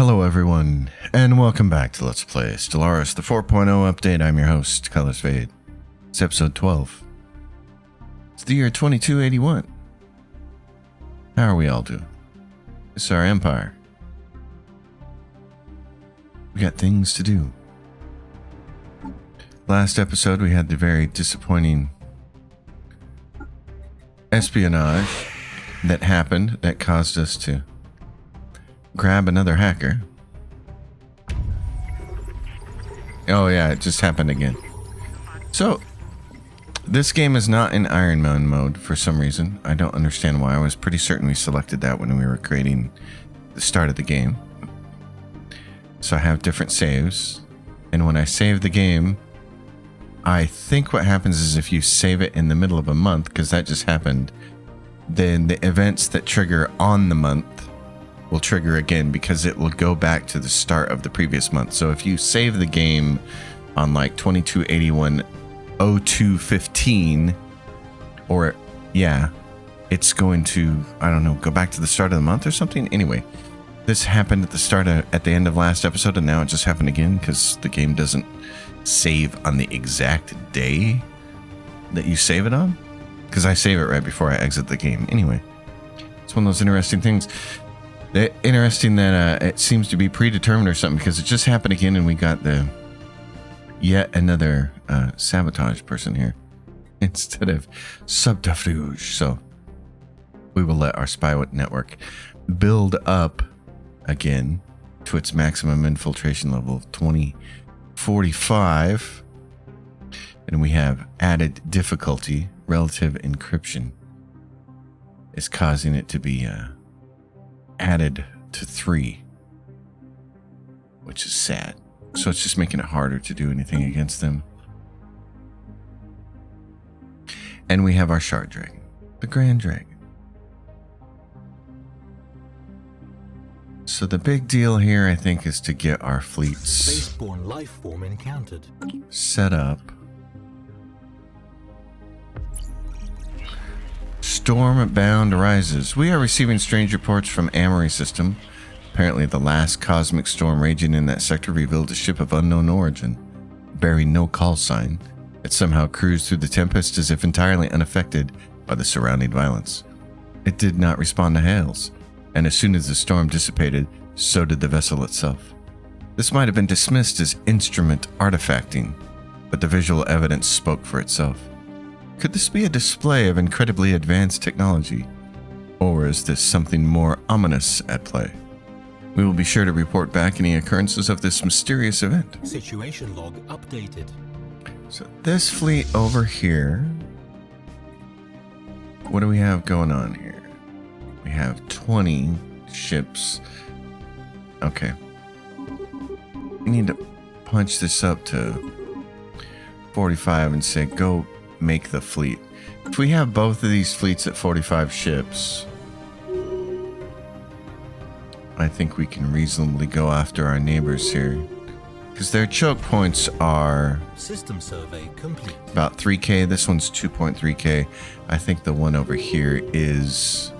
Hello everyone, and welcome back to Let's Play Stellaris, the 4.0 update. I'm your host, Colors Fade. It's episode 12. It's the year 2281. How are we all doing? It's our empire. We got things to do. Last episode we had the very disappointing espionage that happened that caused us to grab another hacker. Oh yeah, it just happened again. So, this game is not in Iron Man mode for some reason. I don't understand why. I was pretty certain we selected that when we were creating the start of the game. So I have different saves. And when I save the game, I think what happens is if you save it in the middle of a month, because that just happened, then the events that trigger on the month will trigger again because it will go back to the start of the previous month. So if you save the game on like 2281-0215, or yeah, it's going to, I don't know, go back to the start of the month or something. Anyway, this happened at the end of last episode, and now it just happened again because the game doesn't save on the exact day that you save it on, because I save it right before I exit the game. Anyway, it's one of those interesting things. Interesting that it seems to be predetermined or something, because it just happened again and we got the yet another sabotage person here instead of subterfuge. So we will let our spy network build up again to its maximum infiltration level of 2045, and we have added difficulty. Relative encryption is causing it to be added to 3, which is sad. So it's just making it harder to do anything against them. And we have our shard dragon, the Grand Dragon. So the big deal here, I think, is to get our fleets Spaceborne life form encountered. set up. Storm-bound rises. We are receiving strange reports from Amory system. Apparently the last cosmic storm raging in that sector revealed a ship of unknown origin, bearing no call sign. It somehow cruised through the tempest as if entirely unaffected by the surrounding violence. It did not respond to hails, and as soon as the storm dissipated, so did the vessel itself. This might have been dismissed as instrument artifacting, but the visual evidence spoke for itself. Could this be a display of incredibly advanced technology? Or is this something more ominous at play? We will be sure to report back any occurrences of this mysterious event. Situation log updated. So this fleet over here, what do we have going on here? We have 20 ships. Okay. We need to punch this up to 45 and say, go make the fleet. If we have both of these fleets at 45 ships, I think we can reasonably go after our neighbors here, because their choke points are System survey complete. about 3k. This one's 2.3k. I think the one over here is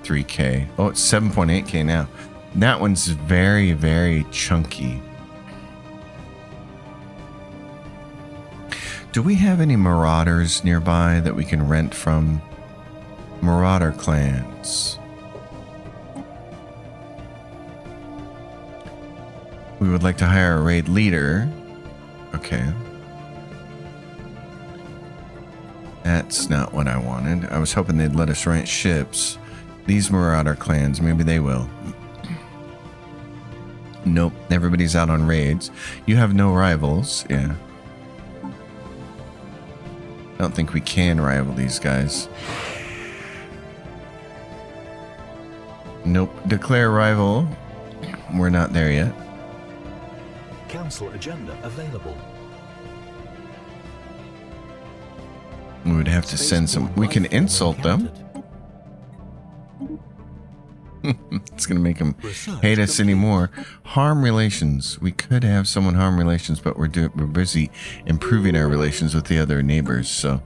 3k. Oh, it's 7.8k now. That one's very, very chunky. Do we have any marauders nearby that we can rent from? Marauder clans. We would like to hire a raid leader. Okay. That's not what I wanted. I was hoping they'd let us rent ships. These marauder clans, maybe they will. Nope, everybody's out on raids. You have no rivals. Yeah. I don't think we can rival these guys. Nope. Declare rival. We're not there yet. Council agenda available. We would have to send some. We can insult them. It's going to make them hate us anymore. Harm relations. We could have someone harm relations, but we're busy improving our relations with the other neighbors, so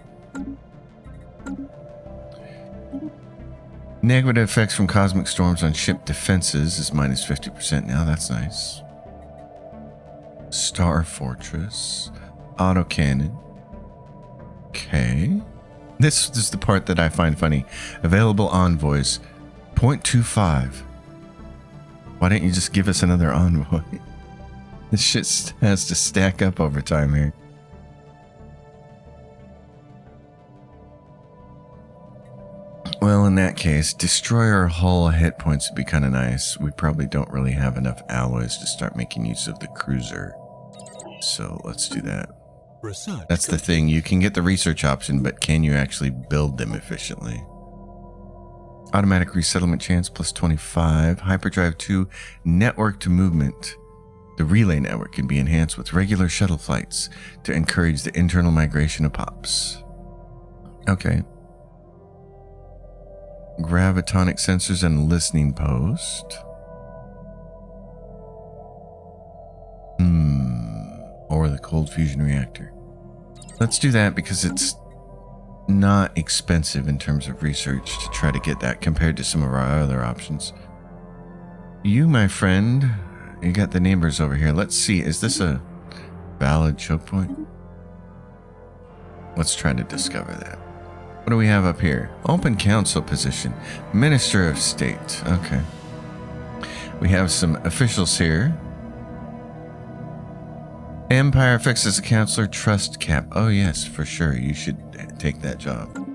Negative effects from cosmic storms on ship defenses is minus 50% now. That's nice. Star Fortress. Autocannon. Okay. This is the part that I find funny. Available envoys. 0.25. Why don't you just give us another envoy? This shit has to stack up over time here. Well, in that case, destroyer hull hit points would be kind of nice. We probably don't really have enough alloys to start making use of the cruiser. So let's do that. Research That's the thing. You can get the research option, but can you actually build them efficiently? Automatic resettlement chance plus 25. Hyperdrive 2 network to movement. The relay network can be enhanced with regular shuttle flights to encourage the internal migration of pops. Okay. Gravitonic sensors and listening post. Or the cold fusion reactor. Let's do that because it's not expensive in terms of research to try to get that compared to some of our other options. You, my friend, you got the neighbors over here. Let's see, is this a valid choke point? Let's try to discover that. What do we have up here? Open council position. Minister of State. Okay. We have some officials here. Empire fixes a counselor trust cap. Oh yes, for sure. You should take that job.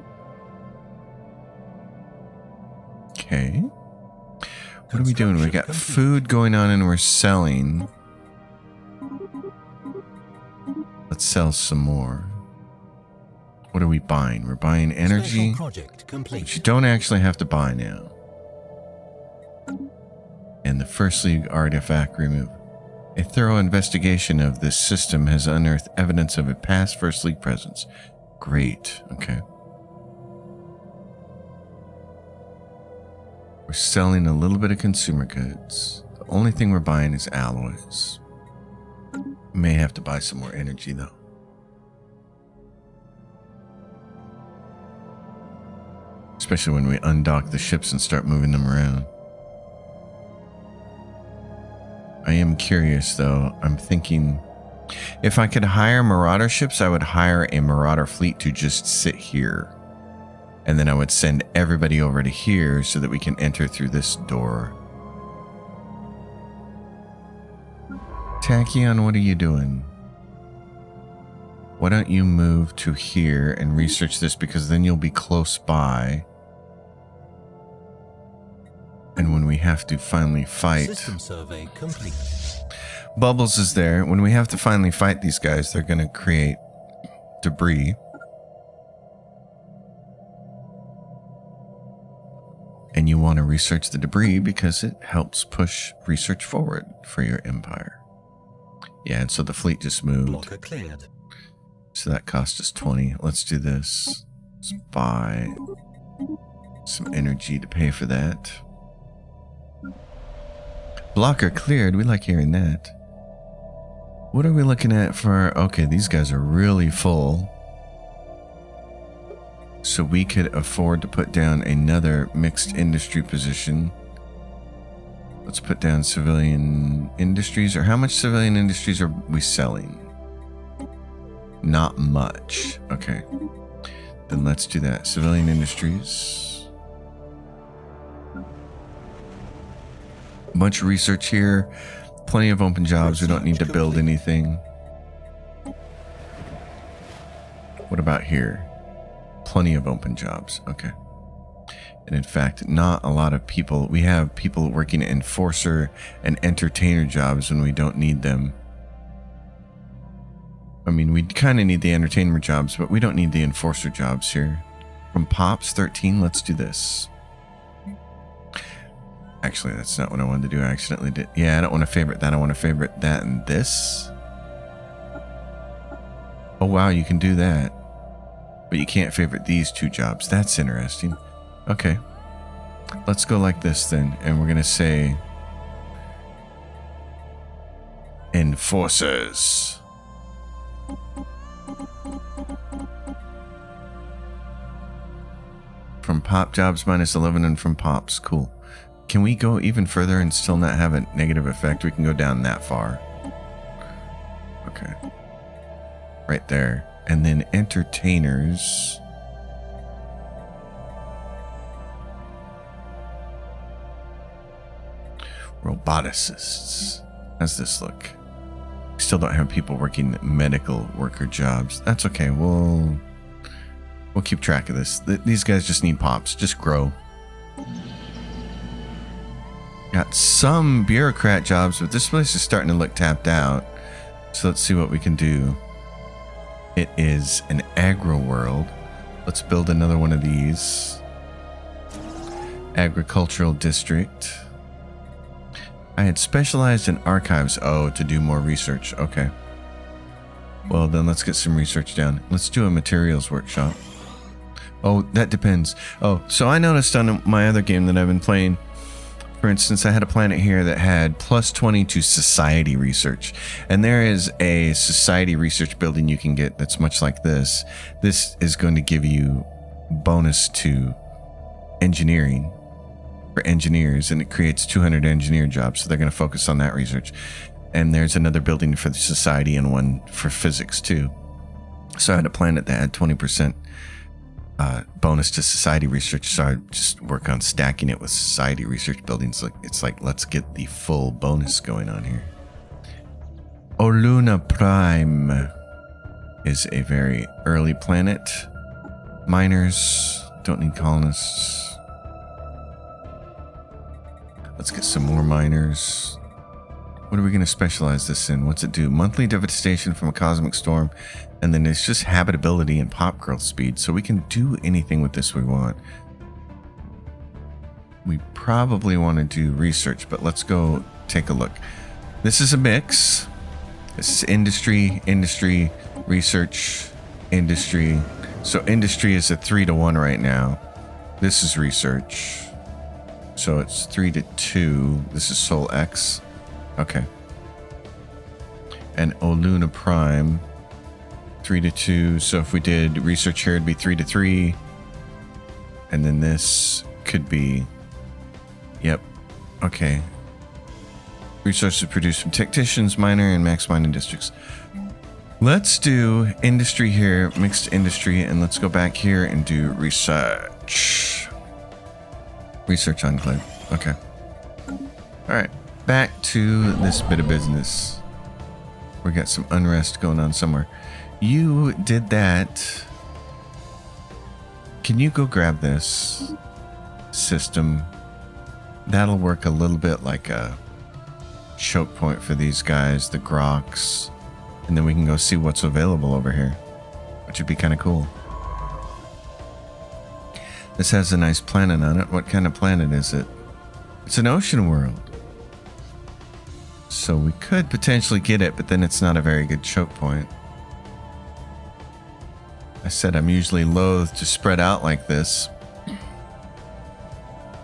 Okay. What are we doing? We got food going on and we're selling. Let's sell some more. What are we buying? We're buying energy, which you don't actually have to buy now. And the First League artifact removed. A thorough investigation of this system has unearthed evidence of a past First League presence. Great. Okay. We're selling a little bit of consumer goods. The only thing we're buying is alloys. We may have to buy some more energy, though. Especially when we undock the ships and start moving them around. I am curious, though. I'm thinking if I could hire Marauder ships, I would hire a Marauder fleet to just sit here. And then I would send everybody over to here so that we can enter through this door. Tachyon, what are you doing? Why don't you move to here and research this, because then you'll be close by. And when we have to finally fight... System survey complete. Bubbles is there. When we have to finally fight these guys, they're going to create debris. And you want to research the debris because it helps push research forward for your empire. Yeah, and so the fleet just moved. Blocker cleared. So that cost us 20. Let's do this. Let's buy some energy to pay for that. Blocker cleared. We like hearing that. What are we looking at for... Okay, these guys are really full. So we could afford to put down another mixed industry position. Let's put down civilian industries. Or how much civilian industries are we selling? Not much. Okay. Then let's do that. Civilian industries. A bunch of research here. Plenty of open jobs. We don't need to build anything. What about here? Plenty of open jobs. Okay. And in fact, not a lot of people. We have people working enforcer and entertainer jobs when we don't need them. I mean, we kind of need the entertainer jobs, but we don't need the enforcer jobs here. From Pops 13, let's do this. Actually, that's not what I wanted to do. I accidentally did. Yeah, I don't want to favorite that. I want to favorite that and this. Oh, wow, you can do that. But you can't favorite these two jobs. That's interesting. Okay. Let's go like this then. And we're going to say... Enforcers. From pop jobs minus 11 and from pops. Cool. Can we go even further and still not have a negative effect? We can go down that far. Okay. Right there. And then entertainers. Roboticists. How's this look? Still don't have people working medical worker jobs. That's okay. We'll keep track of this. These guys just need pops. Just grow. Got some bureaucrat jobs, but this place is starting to look tapped out. So let's see what we can do. It is an agro world. Let's build another one of these. Agricultural district. I had specialized in archives. Oh, to do more research. Okay. Well, then let's get some research done. Let's do a materials workshop. Oh, that depends. Oh, so I noticed on my other game that I've been playing, for instance, I had a planet here that had plus 20 to society research. And there is a society research building you can get that's much like this. This is going to give you bonus to engineering for engineers, and it creates 200 engineer jobs. So they're going to focus on that research. And there's another building for the society and one for physics too. So I had a planet that had 20% bonus to society research. So I just work on stacking it with society research buildings. It's like, let's get the full bonus going on here. Oluna Prime is a very early planet. Miners, don't need colonists. Let's get some more miners. What are we going to specialize this in? What's it do? Monthly devastation from a cosmic storm. And then it's just habitability and pop growth speed. So we can do anything with this we want. We probably want to do research, but let's go take a look. This is a mix. This is industry, research, industry. So industry is a 3-to-1 right now. This is research. So it's 3-to-2. This is Sol X. Okay. And Oluna Prime, 3-to-2. So if we did research here, it'd be 3-to-3. And then this could be, yep. Okay. Resources produced from technicians, miner, and max mining districts. Let's do industry here, mixed industry, and let's go back here and do research. Research enclave. Okay. All right. Back to this bit of business. We got some unrest going on somewhere. You did that. Can you go grab this system? That'll work a little bit like a choke point for these guys, the Groks. And then we can go see what's available over here, which would be kind of cool. This has a nice planet on it. What kind of planet is it? It's an ocean world. So we could potentially get it, but then it's not a very good choke point. I said I'm usually loath to spread out like this.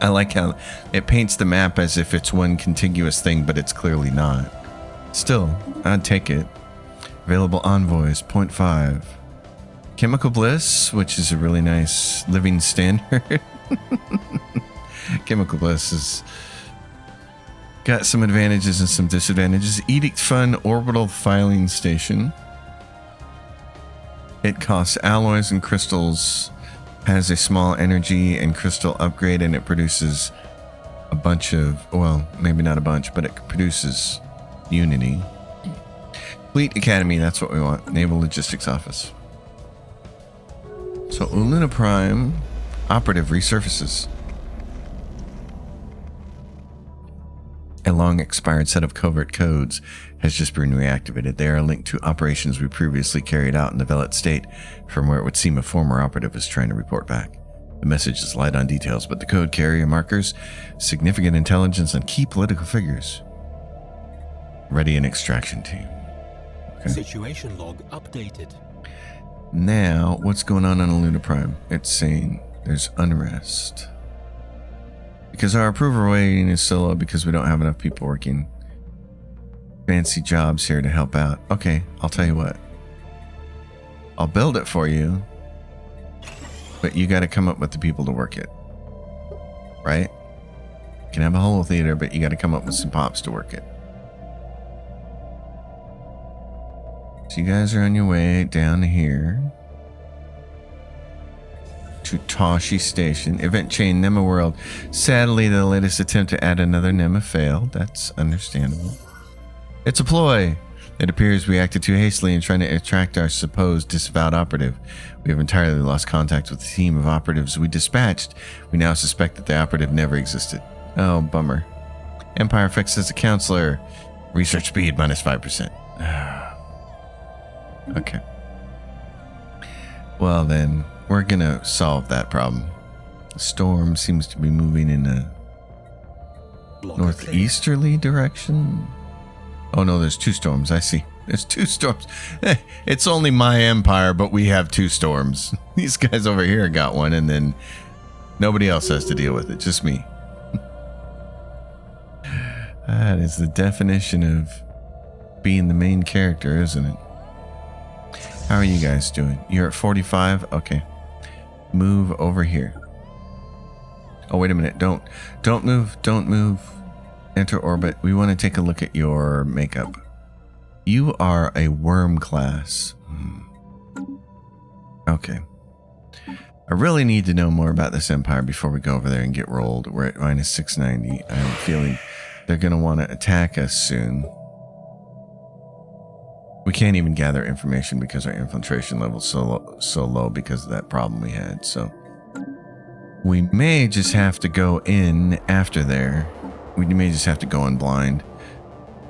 I like how it paints the map as if it's one contiguous thing, but it's clearly not. Still, I'd take it. Available envoys, 0.5. Chemical Bliss, which is a really nice living standard. Chemical Bliss has got some advantages and some disadvantages. Edict Fun Orbital Filing Station. It costs alloys and crystals, has a small energy and crystal upgrade, and it produces a bunch of, well, maybe not a bunch, but it produces Unity. Fleet Academy, that's what we want. Naval Logistics Office. So Oluna Prime operative resurfaces. A long expired set of covert codes has just been reactivated. They are linked to operations we previously carried out in the Velet state, from where it would seem a former operative is trying to report back. The message is light on details, but the code carrier markers significant intelligence on key political figures. Ready an extraction team. Okay. Situation log updated. Now, what's going on Oluna Prime? It's saying there's unrest. Because our approval rating is so low because we don't have enough people working fancy jobs here to help out. Okay, I'll tell you what. I'll build it for you. But you got to come up with the people to work it. Right? You can have a whole theater, but you got to come up with some pops to work it. So you guys are on your way down here to Toshi Station. Event chain Nema World. Sadly, the latest attempt to add another Nema failed. That's understandable. It's a ploy. It appears we acted too hastily in trying to attract our supposed disavowed operative. We have entirely lost contact with the team of operatives we dispatched. We now suspect that the operative never existed. Oh, bummer. Empire fixes a counselor. Research speed minus 5%. Okay. Well then, we're gonna solve that problem. The storm seems to be moving in a northeasterly direction. Oh no, there's two storms. I see. There's two storms. It's only my empire, but we have two storms. These guys over here got one, and then nobody else has to deal with it. Just me. That is the definition of being the main character, isn't it? How are you guys doing? You're at 45? Okay. Move over here. Oh, wait a minute. Don't move. Don't move. Enter orbit. We want to take a look at your makeup. You are a worm class. Okay. I really need to know more about this empire before we go over there and get rolled. We're at minus 690. I'm feeling they're going to want to attack us soon. We can't even gather information because our infiltration level's so low because of that problem we had. So we may just have to go in after there. We may just have to go in blind.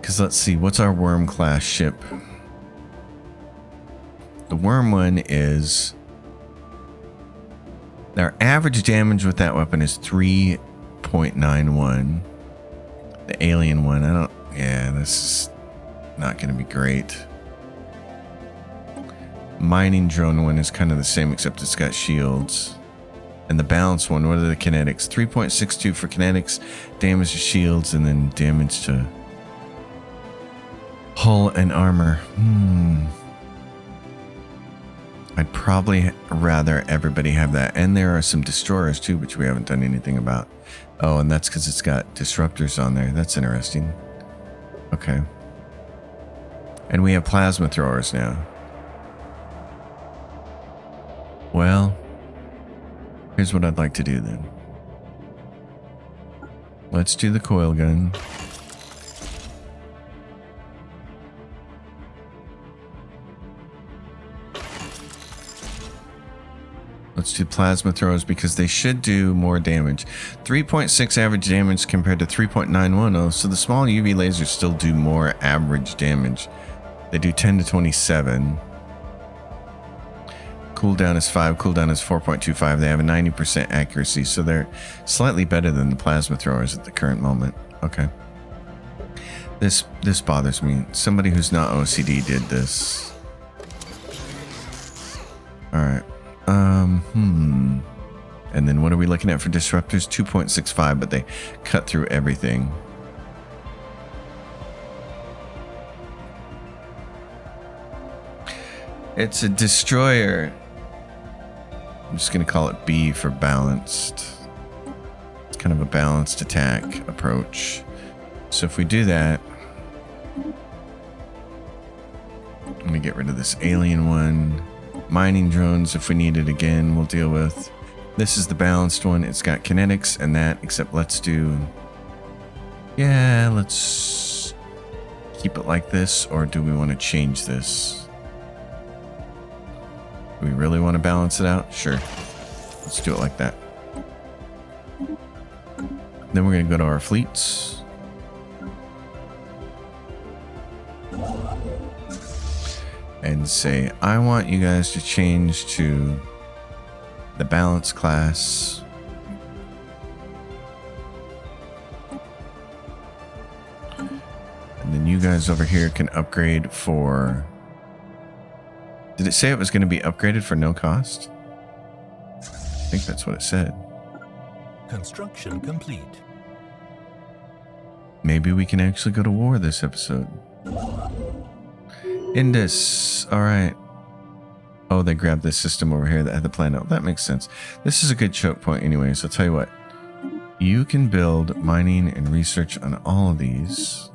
Because let's see, what's our worm class ship? The worm one is... Our average damage with that weapon is 3.91. The alien one, I don't... Yeah, this is not going to be great. Mining drone one is kind of the same, except it's got shields. And the balance one, what are the kinetics? 3.62 for kinetics, damage to shields, and then damage to hull and armor. I'd probably rather everybody have that. And there are some destroyers too, which we haven't done anything about. Oh, and that's because it's got disruptors on there. That's interesting. Okay. And we have plasma throwers now. Well, here's what I'd like to do then. Let's do the coil gun. Let's do plasma throws because they should do more damage. 3.6 average damage compared to 3.910. So the small UV lasers still do more average damage. They do 10 to 27. Cooldown is 5. Cooldown is 4.25. They have a 90% accuracy. So they're slightly better than the plasma throwers at the current moment. Okay. This bothers me. Somebody who's not OCD did this. Alright. And then what are we looking at for disruptors? 2.65, but they cut through everything. It's a destroyer. I'm just going to call it B for balanced. It's kind of a balanced attack approach. So if we do that, I'm going to get rid of this alien one. Mining drones, if we need it again, we'll deal with. This is the balanced one. It's got kinetics and that, except let's do... Yeah, let's keep it like this, or do we want to change this? Do we really want to balance it out? Sure. Let's do it like that. Then we're going to go to our fleets. And say, I want you guys to change to the balance class. And then you guys over here can upgrade for... Did it say it was going to be upgraded for no cost? I think that's what it said. Construction complete. Maybe we can actually go to war this episode. Indus. Alright. Oh, they grabbed this system over here that had the plan. Oh, that makes sense. This is a good choke point anyway, so I'll tell you what. You can build mining and research on all of these.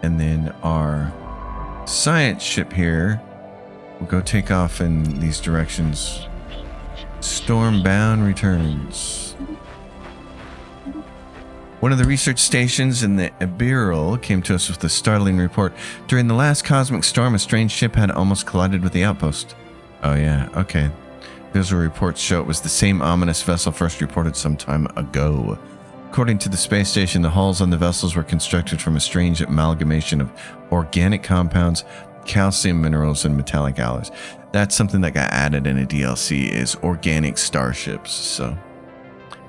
And then our science ship here will go take off in these directions. Stormbound returns. One of the research stations in the Ibiral came to us with a startling report. During the last cosmic storm, a strange ship had almost collided with the outpost. Oh yeah, okay. Visual reports show it was the same ominous vessel first reported some time ago. According to the space station, the hulls on the vessels were constructed from a strange amalgamation of organic compounds, calcium minerals, and metallic alloys. That's something that got added in a DLC, is organic starships, so...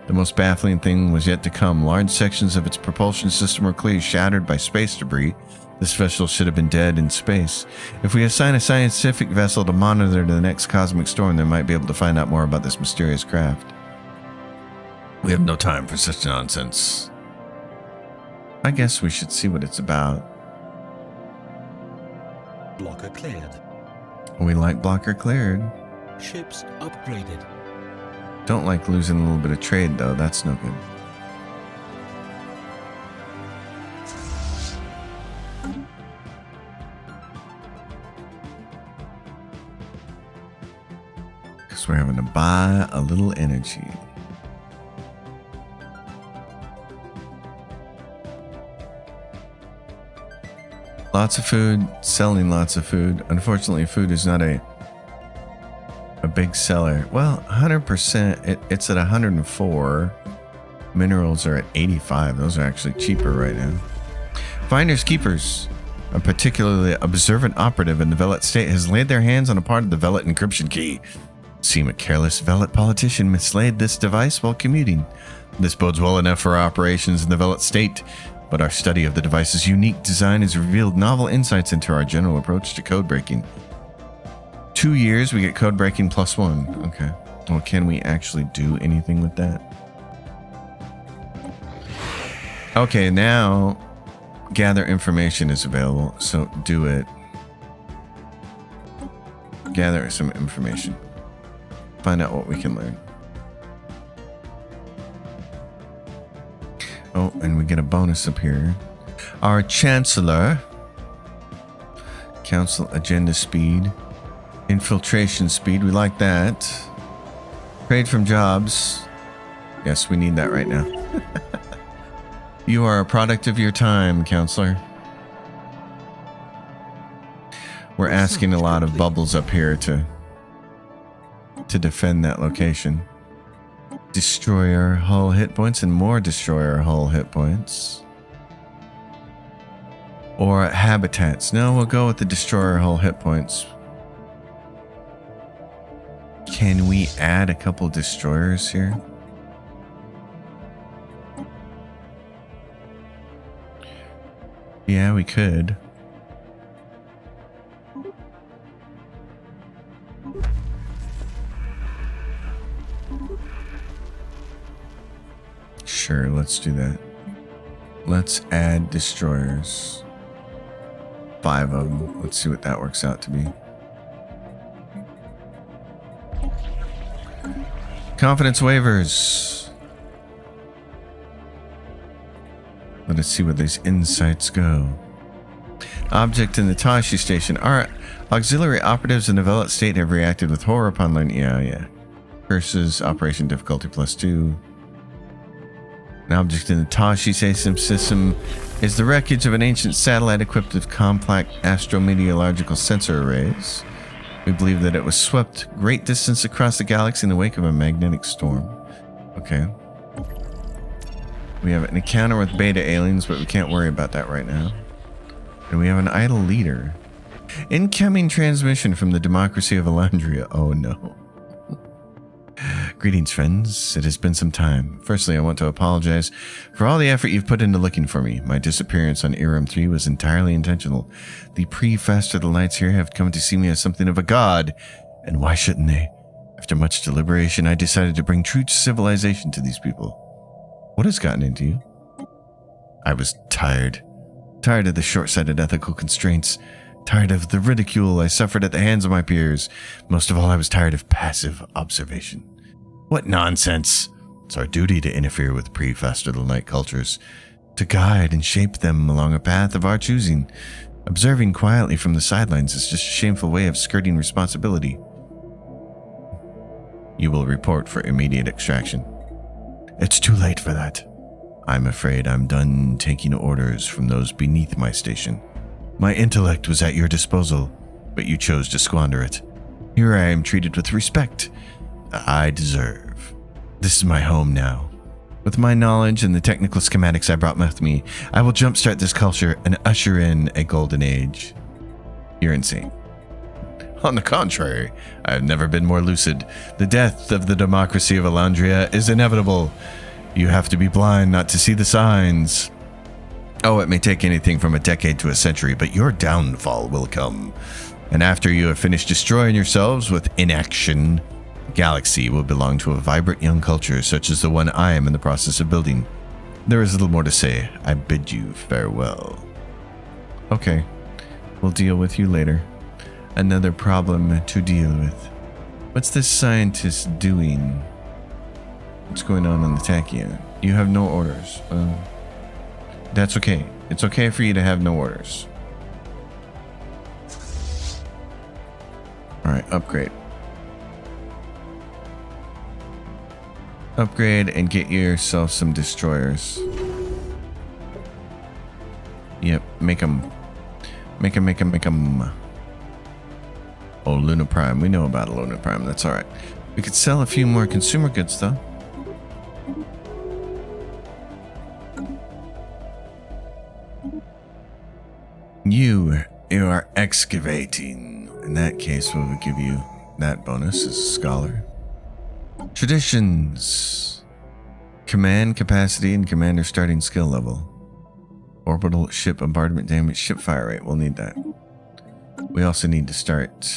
The most baffling thing was yet to come. Large sections of its propulsion system were clearly shattered by space debris. This vessel should have been dead in space. If we assign a scientific vessel to monitor the next cosmic storm, they might be able to find out more about this mysterious craft. We have no time for such nonsense. I guess we should see what it's about. Blocker cleared. We like blocker cleared. Ships upgraded. Don't like losing a little bit of trade, though. That's no good. Because we're having to buy a little energy. Lots of food, selling lots of food. Unfortunately, food is not a big seller. Well, 100%, it's at 104. Minerals are at 85. Those are actually cheaper right now. Finders keepers. A particularly observant operative in the Velet state has laid their hands on a part of the Velet encryption key. Seem a careless Velet politician mislaid this device while commuting. This bodes well enough for our operations in the Velet state, but our study of the device's unique design has revealed novel insights into our general approach to code breaking. 2 years, we get code breaking +1. Okay. Well, can we actually do anything with that? Okay, now gather information is available, so do it. Gather some information. Find out what we can learn. Oh, and we get a bonus up here. Our Chancellor. Council agenda speed. Infiltration speed, we like that. Trade from jobs. Yes, we need that right now. You are a product of your time, Counselor. We're asking a lot of bubbles up here to defend that location. Destroyer hull hit points and more destroyer hull hit points. Or habitats. No, we'll go with the destroyer hull hit points. Can we add a couple destroyers here? Yeah, we could. Sure, let's do that. Let's add destroyers. 5 of them. Let's see what that works out to be. Confidence waivers. Let us see where these insights go. Object in the Tashi station. Our auxiliary operatives in the Velet state have reacted with horror upon learning. Yeah. Curses, operation difficulty +2. An object in the Tashi system is the wreckage of an ancient satellite equipped with complex astrometeorological sensor arrays. We believe that it was swept great distance across the galaxy in the wake of a magnetic storm. Okay. We have an encounter with beta aliens, but we can't worry about that right now. And we have an idle leader. Incoming transmission from the democracy of Elandria. Oh no. Greetings, friends. It has been some time. Firstly, I want to apologize for all the effort you've put into looking for me. My disappearance on Iram 3 was entirely intentional. The pre-Faster the Lights here have come to see me as something of a god, and why shouldn't they? After much deliberation, I decided to bring true civilization to these people. What has gotten into you? I was tired. Tired of the short-sighted ethical constraints. Tired of the ridicule I suffered at the hands of my peers. Most of all, I was tired of passive observation. What nonsense! It's our duty to interfere with pre-faster-than-light cultures, to guide and shape them along a path of our choosing. Observing quietly from the sidelines is just a shameful way of skirting responsibility. You will report for immediate extraction. It's too late for that. I'm afraid I'm done taking orders from those beneath my station. My intellect was at your disposal, but you chose to squander it. Here I am treated with respect I deserve. This is my home now. With my knowledge and the technical schematics I brought with me, I will jumpstart this culture and usher in a golden age. You're insane. On the contrary, I have never been more lucid. The death of the democracy of Elandria is inevitable. You have to be blind not to see the signs. Oh, it may take anything from a decade to a century, but your downfall will come. And after you have finished destroying yourselves with inaction, the galaxy will belong to a vibrant young culture such as the one I am in the process of building. There is little more to say. I bid you farewell. Okay, we'll deal with you later. Another problem to deal with. What's this scientist doing? What's going on the Tachyon? You have no orders. That's okay. It's okay for you to have no orders. Alright, upgrade. Upgrade and get yourself some destroyers. Yep, make them. Make them. Oh, Luna Prime. We know about Luna Prime. That's alright. We could sell a few more consumer goods, though. You are excavating. In that case, we will give you that bonus as a scholar. Traditions. Command capacity and commander starting skill level. Orbital ship bombardment damage, ship fire rate. We'll need that. We also need to start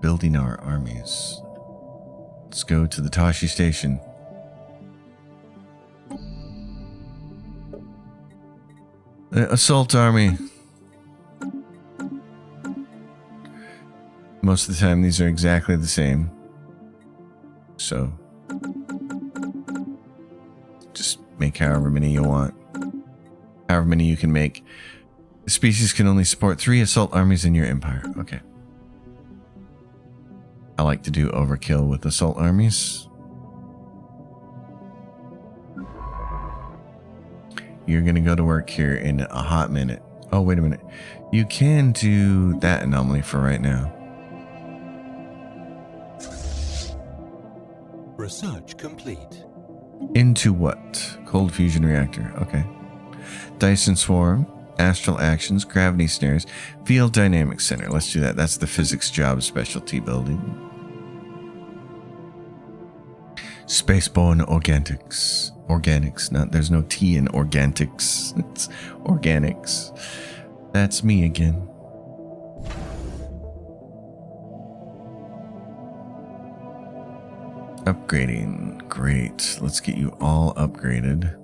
building our armies. Let's go to the Tashi station. The assault army. Most of the time, these are exactly the same. So, just make however many you want. However many you can make. The species can only support 3 assault armies in your empire. Okay. I like to do overkill with assault armies. You're going to go to work here in a hot minute. Oh, wait a minute. You can do that anomaly for right now. Research complete. Into what? Cold fusion reactor. Okay. Dyson swarm, astral actions, gravity snares, field dynamics center. Let's do that. That's the physics job specialty building. Spaceborne organics. Organics. Not there's no T in organics. It's organics. That's me again. Upgrading. Great. Let's get you all upgraded.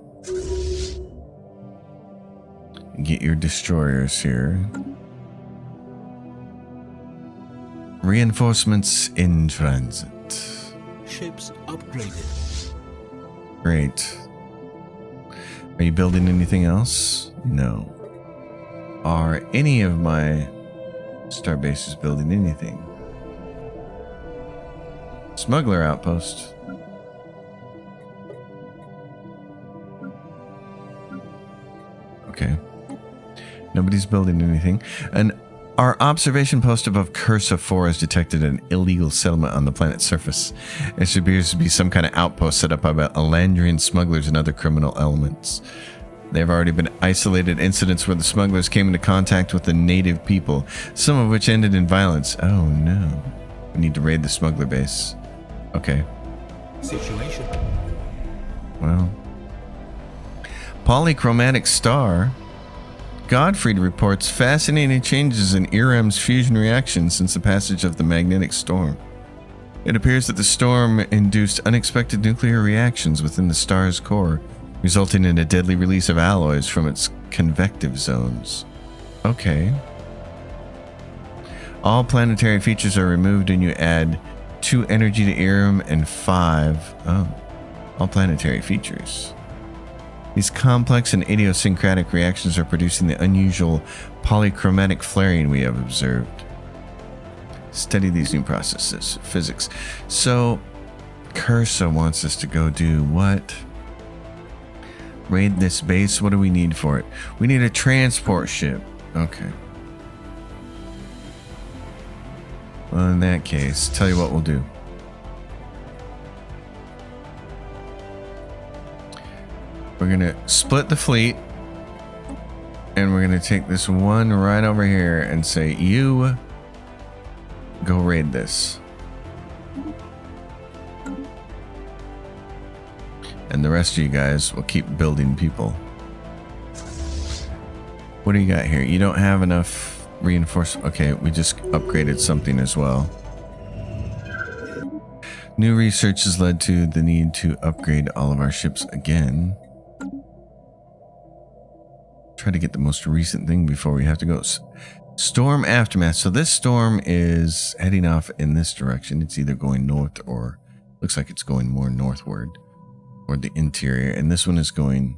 Get your destroyers here. Reinforcements in transit. Ships upgraded. Great. Are you building anything else? No. Are any of my star bases building anything? Smuggler outpost. Okay. Nobody's building anything. And our observation post above Cursa 4 has detected an illegal settlement on the planet's surface. It appears to be some kind of outpost set up by Elandrian smugglers and other criminal elements. There have already been isolated incidents where the smugglers came into contact with the native people, some of which ended in violence. Oh no. We need to raid the smuggler base. Okay. Situation. Well. Polychromatic star. Godfried reports fascinating changes in Iram's fusion reaction since the passage of the magnetic storm. It appears that the storm induced unexpected nuclear reactions within the star's core, resulting in a deadly release of alloys from its convective zones. Okay. All planetary features are removed and you add 2 energy to Irem and 5. Oh. All planetary features. These complex and idiosyncratic reactions are producing the unusual polychromatic flaring we have observed. Study these new processes. Physics. So, Cursa wants us to go do what? Raid this base. What do we need for it? We need a transport ship. Okay. Well, in that case, tell you what we'll do. We're going to split the fleet. And we're going to take this one right over here and say, you go raid this. And the rest of you guys will keep building people. What do you got here? You don't have enough reinforcement. Okay, we just upgraded something as well. New research has led to the need to upgrade all of our ships again. Try to get the most recent thing before we have to go. Storm aftermath. So this storm is heading off in this direction. It's either going north or looks like it's going more northward or the interior. And this one is going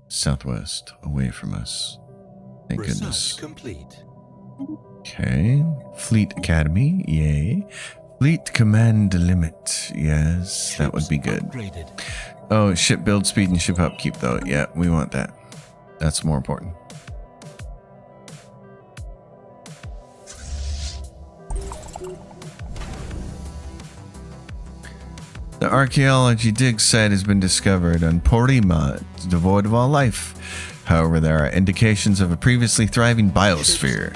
southwest away from us. Thank goodness. Complete. Okay. Fleet Academy. Yay. Fleet Command Limit. Yes, ships that would be good. Upgraded. Oh, ship build speed and ship upkeep though. Yeah, we want that. That's more important. The archaeology dig site has been discovered on Porima. It's devoid of all life. However, there are indications of a previously thriving biosphere.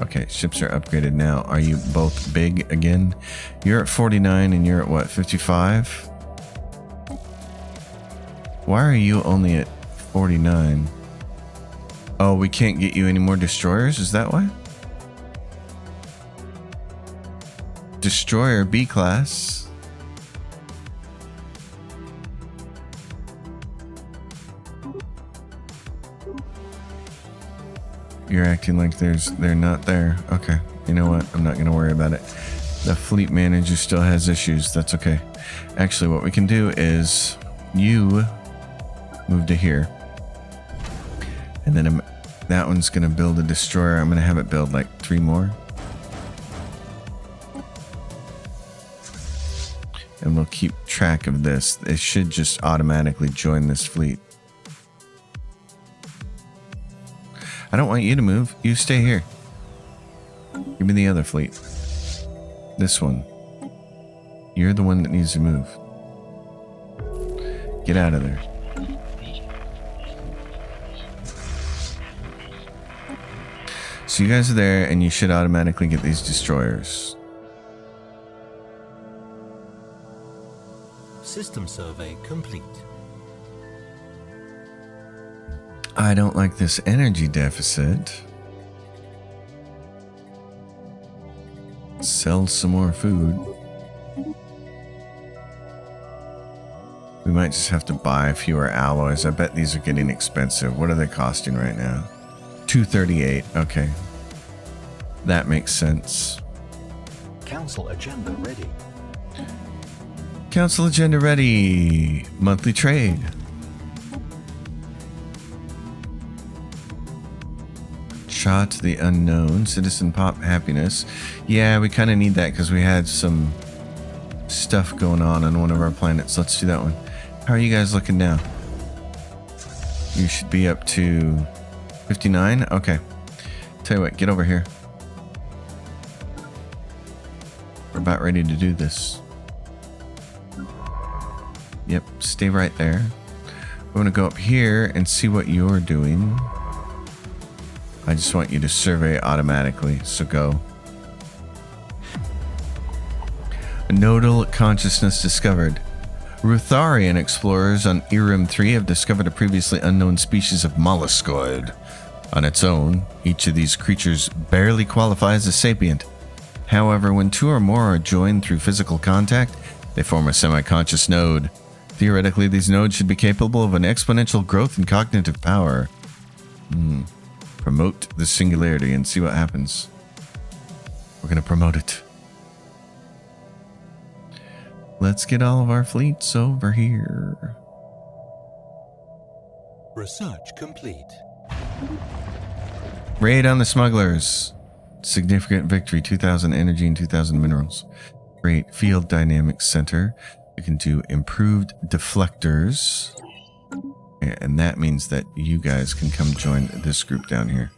Okay, ships are upgraded now. Are you both big again? You're at 49 and you're at what, 55? Why are you only at 49? Oh, we can't get you any more destroyers? Is that why? Destroyer B class. You're acting like they're not there. Okay. You know what? I'm not going to worry about it. The fleet manager still has issues. That's okay. Actually, what we can do is you move to here. And then that one's going to build a destroyer. I'm going to have it build like 3 more. And we'll keep track of this. It should just automatically join this fleet. I don't want you to move. You stay here. Give me the other fleet. This one. You're the one that needs to move. Get out of there. So you guys are there, and you should automatically get these destroyers. System survey complete. I don't like this energy deficit. Sell some more food. We might just have to buy fewer alloys. I bet these are getting expensive. What are they costing right now? 238. Okay. That makes sense. Council agenda ready. Council agenda ready. Monthly trade. Shot to the unknown. Citizen pop happiness. Yeah, we kind of need that because we had some stuff going on one of our planets. Let's do that one. How are you guys looking now? You should be up to 59. Okay. Tell you what, get over here. We're about ready to do this. Yep, stay right there. We're going to go up here and see what you're doing. I just want you to survey automatically, so go. A nodal consciousness discovered. Rutharian explorers on Irem 3 have discovered a previously unknown species of molluscoid. On its own, each of these creatures barely qualifies as sapient. However, when 2 or more are joined through physical contact, they form a semi-conscious node. Theoretically, these nodes should be capable of an exponential growth in cognitive power. Promote the singularity and see what happens. We're going to promote it. Let's get all of our fleets over here. Research complete. Raid on the smugglers. Significant victory. 2,000 energy and 2,000 minerals. Great. Field Dynamics Center. We can do improved deflectors. And that means that you guys can come join this group down here.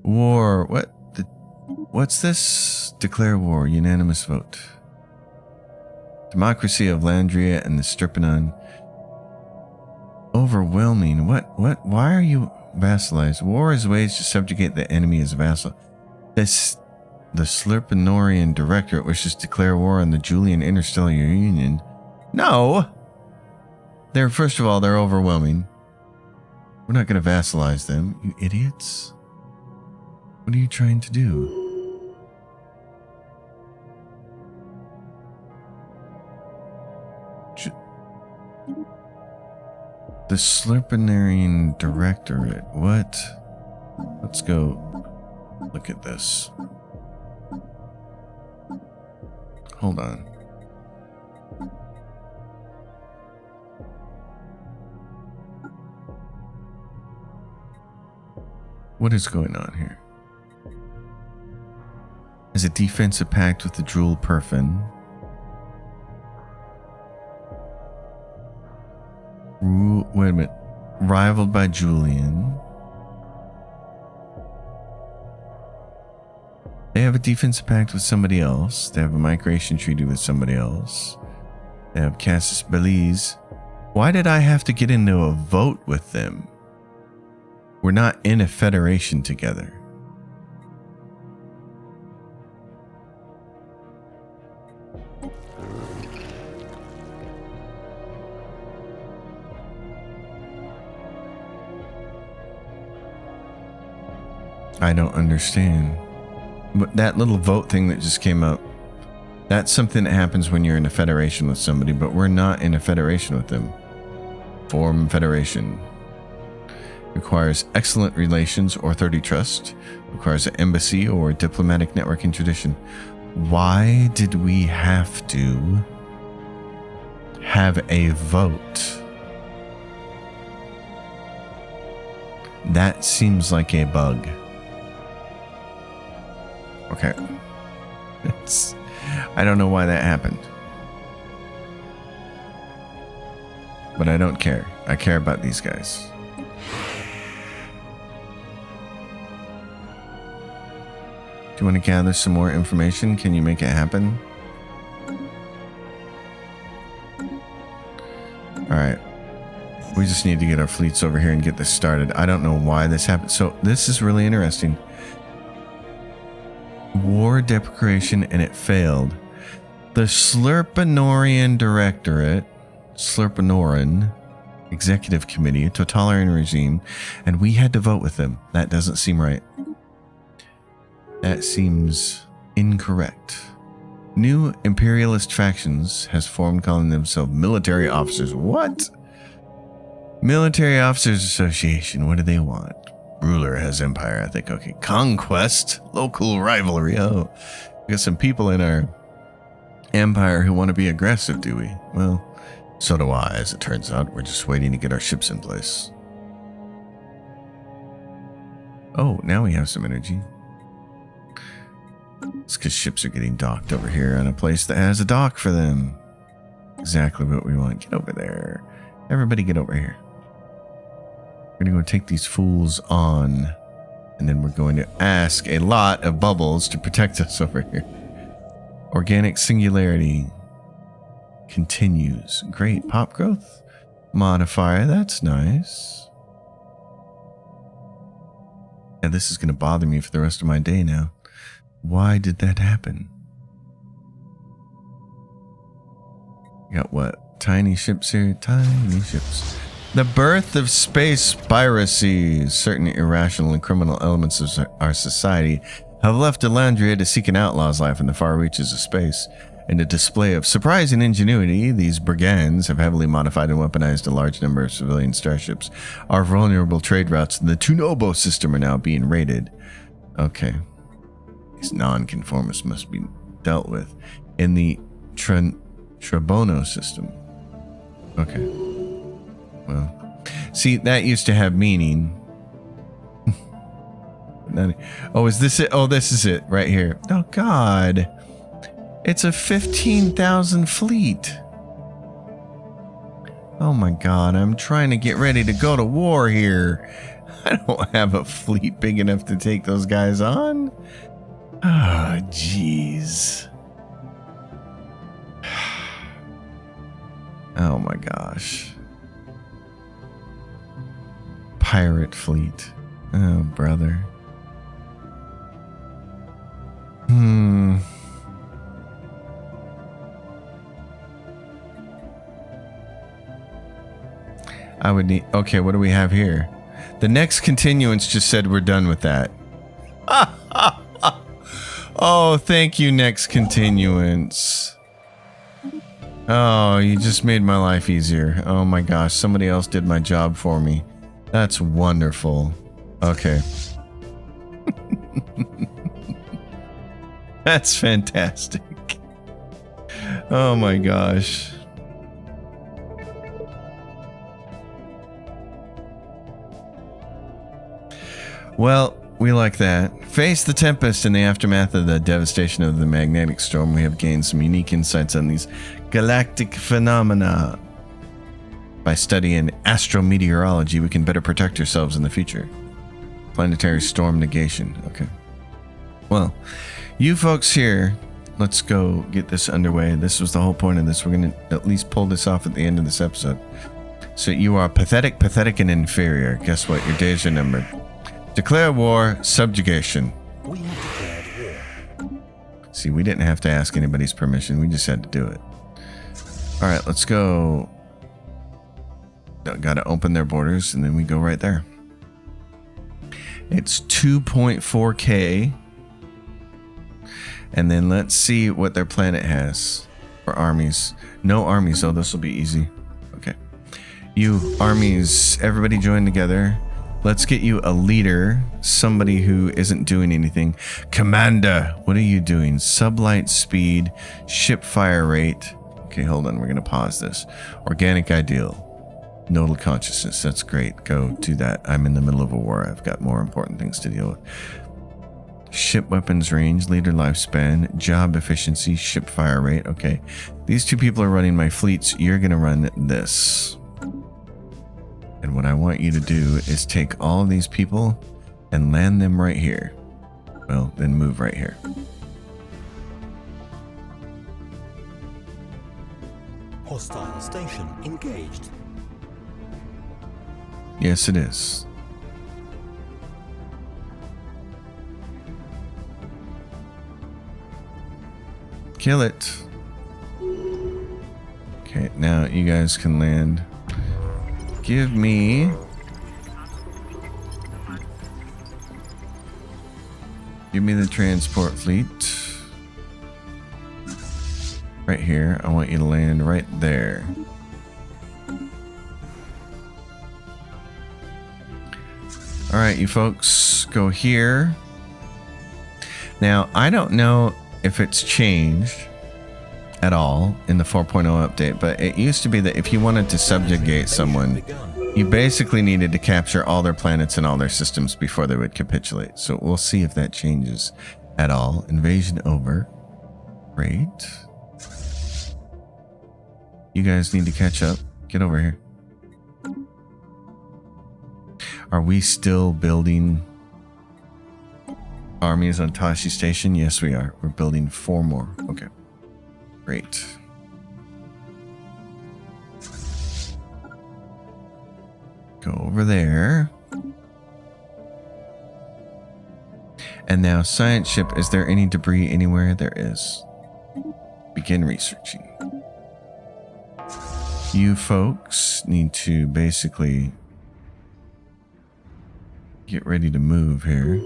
War. What's this? Declare war. Unanimous vote. Democracy of Landria and the Stripanon. Overwhelming. What? Why are you vassalized? War is ways to subjugate the enemy as a vassal. The Slurpanorian Directorate wishes to declare war on the Julian Interstellar Union. No! First of all, they're overwhelming. We're not going to vassalize them, you idiots. What are you trying to do? The Slurpanarian Directorate. What? Let's go look at this. Hold on. What is going on here? Is a defensive pact with the Drool Perfin. Wait a minute. Rivaled by Julian. They have a defensive pact with somebody else. They have a migration treaty with somebody else. They have Casus Belize. Why did I have to get into a vote with them? We're not in a federation together. I don't understand. But that little vote thing that just came up, that's something that happens when you're in a federation with somebody, but we're not in a federation with them. Form federation. Requires excellent relations or authority trust. Requires an embassy or diplomatic networking tradition. Why did we have to have a vote? That seems like a bug. Okay. I don't know why that happened. But I don't care. I care about these guys. Do you want to gather some more information? Can you make it happen? Alright. We just need to get our fleets over here and get this started. I don't know why this happened. So this is really interesting. War declaration and it failed. The Slurpanorian Directorate, Slurpanoran Executive Committee, a totalitarian regime, and we had to vote with them. That doesn't seem right. That seems incorrect. New imperialist factions has formed calling themselves military officers. What? Military Officers Association. What do they want? Ruler has empire, I think. Okay. Conquest. Local rivalry. Oh, we got some people in our empire who want to be aggressive, do we? Well, so do I, as it turns out. We're just waiting to get our ships in place. Oh, now we have some energy. It's because ships are getting docked over here in a place that has a dock for them. Exactly what we want. Get over there. Everybody get over here. We're going to go take these fools on. And then we're going to ask a lot of bubbles to protect us over here. Organic singularity continues. Great. Pop growth modifier. That's nice. Yeah, this is going to bother me for the rest of my day now. Why did that happen? Got what? Tiny ships here? Tiny ships. The birth of space piracy. Certain irrational and criminal elements of our society have left Elandria to seek an outlaw's life in the far reaches of space. In a display of surprising ingenuity, these brigands have heavily modified and weaponized a large number of civilian starships. Our vulnerable trade routes in the Tunobo system are now being raided. Okay. These non-conformists must be dealt with. In the Trabono system. Okay. Well, see, that used to have meaning. Oh, is this it? Oh, this is it right here. Oh, God. It's a 15,000 fleet. Oh, my God. I'm trying to get ready to go to war here. I don't have a fleet big enough to take those guys on. Ah, oh, jeez. Oh, my gosh. Pirate fleet. Oh, brother. I would need... Okay, what do we have here? The next continuance just said we're done with that. Oh, thank you, next continuance. Oh, you just made my life easier. Oh my gosh, somebody else did my job for me. That's wonderful. Okay. That's fantastic. Oh my gosh. Well, we like that. Face the tempest in the aftermath of the devastation of the magnetic storm. We have gained some unique insights on these galactic phenomena. By studying astrometeorology, we can better protect ourselves in the future. Planetary storm negation. Okay. Well, you folks here, let's go get this underway. This was the whole point of this. We're going to at least pull this off at the end of this episode. So you are pathetic, and inferior. Guess what? Your days are numbered. Declare war, subjugation. We have declared war. See, we didn't have to ask anybody's permission. We just had to do it. All right, let's go. Got to open their borders, and then we go right there. It's 2.4K. And then let's see what their planet has for armies. No armies, so this will be easy. Okay. You armies, everybody join together. Let's get you a leader, somebody who isn't doing anything. Commander, what are you doing? Sublight speed, ship fire rate. Okay, hold on, we're going to pause this. Organic ideal. Nodal consciousness, that's great. Go do that. I'm in the middle of a war. I've got more important things to deal with. Ship weapons range, leader lifespan, job efficiency, ship fire rate. Okay, these two people are running my fleets. You're going to run this. And what I want you to do is take all of these people and land them right here. Well, then move right here. Hostile station engaged. Yes, it is. Kill it. Okay, now you guys can land. Give me... Give me the transport fleet. Right here. I want you to land right there. Alright, you folks, go here. Now, I don't know if it's changed at all in the 4.0 update, but it used to be that if you wanted to subjugate someone, you basically needed to capture all their planets and all their systems before they would capitulate. So we'll see if that changes at all. Invasion over. Great. You guys need to catch up. Get over here. Are we still building armies on Tashi Station? Yes, we are. We're building 4 more. Okay. Great. Go over there. And now, science ship. Is there any debris anywhere? There is. Begin researching. You folks need to basically get ready to move here.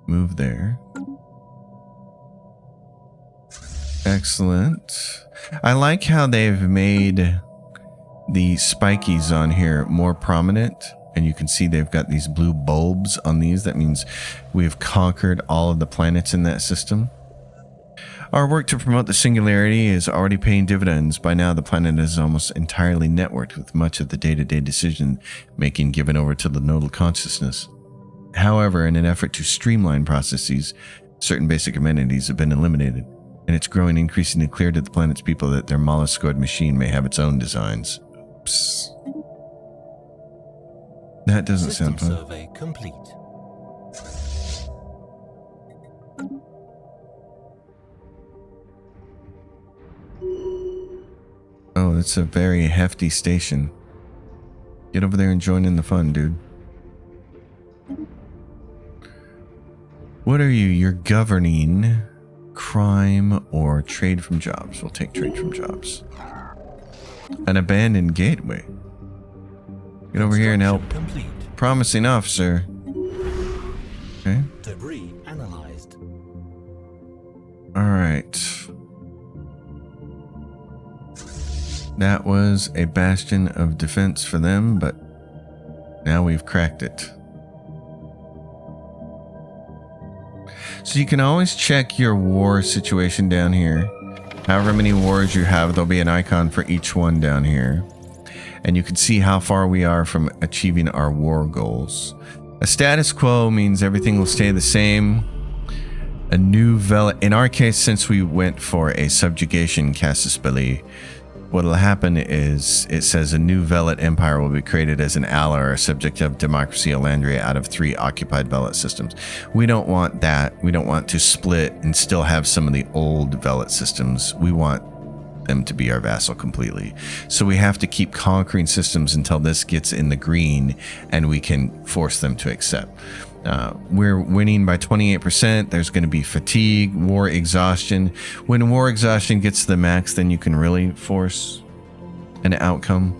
Move there. Excellent. I like how they've made the spikies on here more prominent, and you can see they've got these blue bulbs on these. That means we've conquered all of the planets in that system. Our work to promote the singularity is already paying dividends. By now, the planet is almost entirely networked, with much of the day-to-day decision making given over to the nodal consciousness. However, in an effort to streamline processes, certain basic amenities have been eliminated, and it's growing increasingly clear to the planet's people that their molluscoid machine may have its own designs. Oops. That doesn't sound fun. Survey complete. Oh, that's a very hefty station. Get over there and join in the fun, dude. What are you? You're governing crime or trade from jobs. We'll take trade from jobs. An abandoned gateway. Get over here and help. Complete. Promising officer. Okay. Debris analyzed. All right. That was a bastion of defense for them, but now we've cracked it. So you can always check your war situation down here. However many wars you have, there'll be an icon for each one down here. And you can see how far we are from achieving our war goals. A status quo means everything will stay the same. A new in our case, since we went for a subjugation casus belli, what'll happen is it says a new Velet empire will be created as an ally or a subject of democracy Elandria out of 3 occupied Velet systems. We don't want that. We don't want to split and still have some of the old Velet systems. We want them to be our vassal completely. So we have to keep conquering systems until this gets in the green and we can force them to accept. We're winning by 28%. There's going to be fatigue, war exhaustion. When war exhaustion gets to the max, then you can really force an outcome.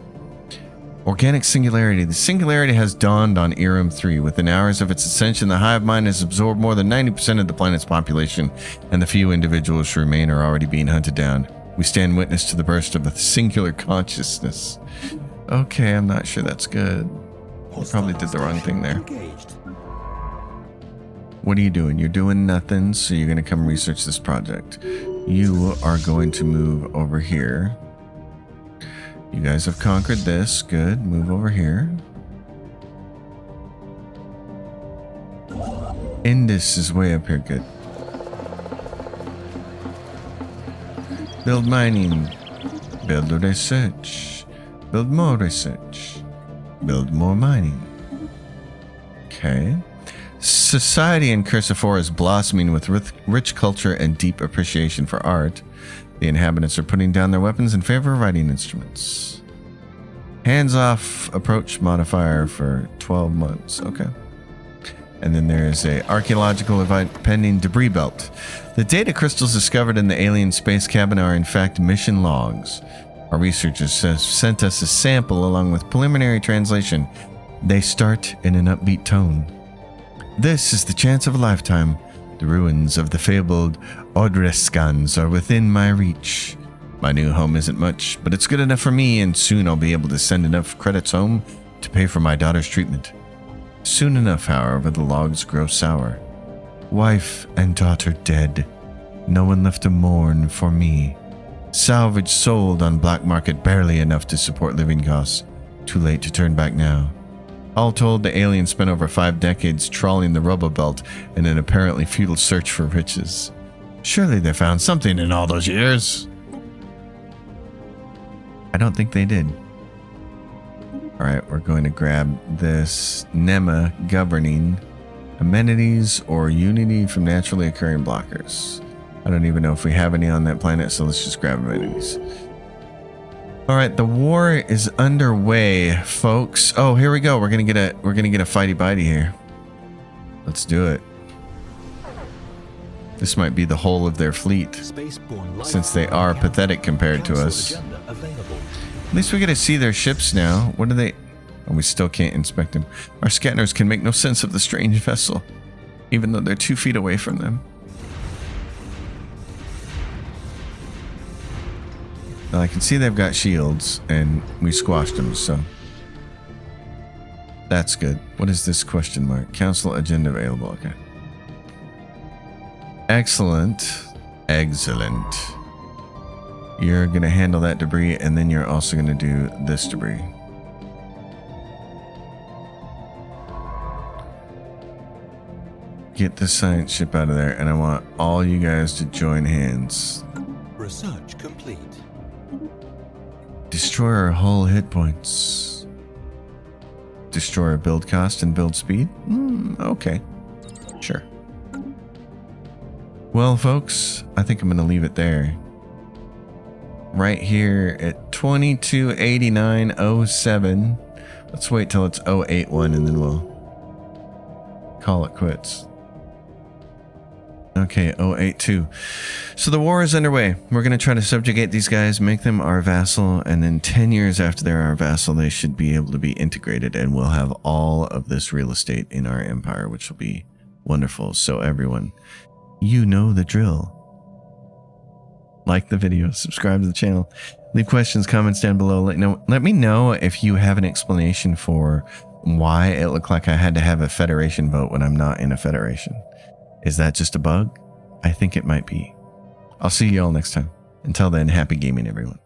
Organic singularity. The singularity has dawned on Eram 3. Within hours of its ascension, the hive mind has absorbed more than 90% of the planet's population, and the few individuals who remain are already being hunted down. We stand witness to the burst of a singular consciousness. Okay, I'm not sure that's good. I probably did the wrong thing there. Engaged. What are you doing? You're doing nothing, so you're going to come research this project. You are going to move over here. You guys have conquered this. Good. Move over here. Indus is way up here. Good. Build mining. Build research. Build more research. Build more mining. Okay. Society in Cursifor is blossoming with rich culture and deep appreciation for art. The inhabitants are putting down their weapons in favor of writing instruments. Hands-off approach modifier for 12 months. Okay. And then there is a archaeological event pending debris belt. The data crystals discovered in the alien space cabin are in fact mission logs. Our researchers have sent us a sample along with preliminary translation. They start in an upbeat tone. This is the chance of a lifetime. The ruins of the fabled Odreskans are within my reach. My new home isn't much, but it's good enough for me, and soon I'll be able to send enough credits home to pay for my daughter's treatment. Soon enough, however, the logs grow sour. Wife and daughter dead. No one left to mourn for me. Salvage sold on black market, barely enough to support living costs. Too late to turn back now. All told, the aliens spent over 5 decades trawling the rubble belt in an apparently futile search for riches. Surely they found something in all those years. I don't think they did. Alright, we're going to grab this NEMA governing amenities or unity from naturally occurring blockers. I don't even know if we have any on that planet, so let's just grab amenities. Alright, the war is underway, folks. Oh, here we go. We're gonna get a fighty bitey here. Let's do it. This might be the whole of their fleet, since they are pathetic compared to us. At least we get to see their ships now. What are they? Oh, we still can't inspect them. Our scanners can make no sense of the strange vessel, even though they're 2 feet away from them. Now I can see they've got shields, and we squashed them, so that's good. What is this question mark? Council agenda available. Okay. Excellent. Excellent. You're going to handle that debris, and then you're also going to do this debris. Get the science ship out of there, and I want all you guys to join hands. Research complete. Destroy our hull hit points. Destroy our build cost and build speed? Okay. Sure. Well, folks, I think I'm going to leave it there. Right here at 2289.07. Let's wait till it's 081 and then we'll call it quits. Okay, 082. So the war is underway. We're going to try to subjugate these guys, make them our vassal, and then 10 years after they're our vassal, they should be able to be integrated, and we'll have all of this real estate in our empire, which will be wonderful. So everyone, you know the drill. Like the video, subscribe to the channel, leave questions, comments down below. Let me know if you have an explanation for why it looked like I had to have a federation vote when I'm not in a federation. Is that just a bug? I think it might be. I'll see you all next time. Until then, happy gaming, everyone.